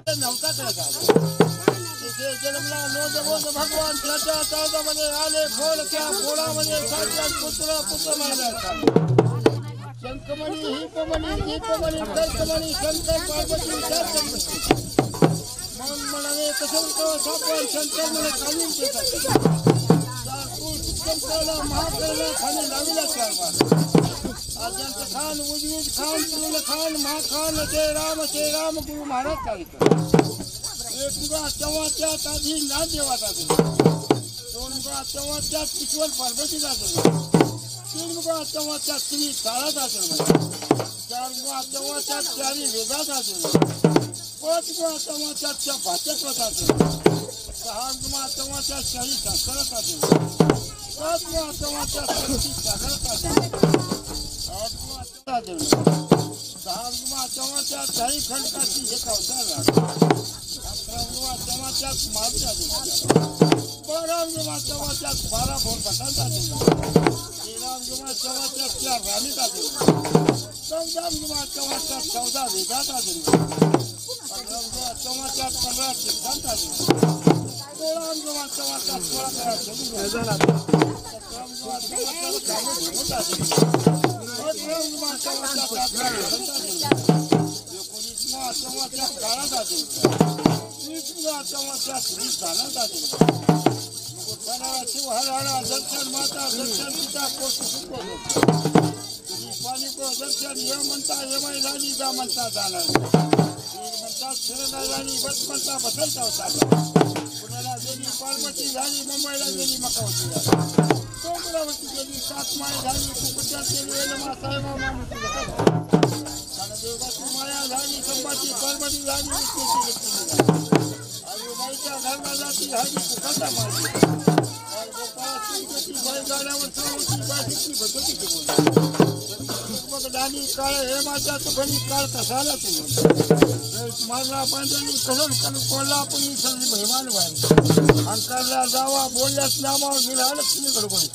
नव्हता त्याचा तिथे जन्मला लोज भगवान त्याच्या ताजामध्ये आले फोड त्या फोडामध्ये साक्षात पुत्र मारला शंखमणी हिपमणी दीपमणी कर्कमणी शंकर पार्वती मन म्हणाले कसं सापड शंकर मला खालीन महाकरला खाली लाविला अजंत खान उजवीद खान तुल खान महाखान जय राम गुरु महाराज सांगितलं एक मुगा तेव्हाच्या आधी ना देवाचा दोन मुगा तेव्हाच्या ईश्वर पार्वतीचा तीन मुगा तेव्हाच्या तुम्ही काळाचा चार मुगा तेव्हाच्या चारी वेदाचा पाच मुगा तेव्हाच्या भाचकाचा सहा मुगा तेव्हाच्या शाही संस्काराचा पाच मुगा तेव्हाच्या सागराचा चव्हाच्या काही खंडकाची एक अवतार 11 चव्हाच्या मारच्या 12 चव्हाच्या 12 भोरपटांचा 13 चव्हाच्या 4 राणीचा 14 चव्हाच्या 14 वेदाचा 15 चव्हाच्या 15 सिद्धांता 16 चव्हाच्या 16 दर्शन माता दर्शन पिता दर्शन हे म्हणता हेमाई झाली जा म्हणता जाणार म्हणतात फिरला झाली बस म्हणता बदलता होता पुण्याला गेली पार्वती झाली मुंबईला गेली मकावती कोकणावरती गेली सातमाई झाली कुकुटात गेली एलमा साहेबा देवगाची माया झाली संभाची पार्वती झाली आईबाईच्या घरला जाती झाली कुकाटा मारली डाली काळ हे माझ्या तुझी काळ कसाला तुम्ही माझा पांढरी कसं कोल्हापुरी सगळी महिमान व्हायला अंकारला जावा बोलल्यास नामावर गेला लक्ष्मी गडबडी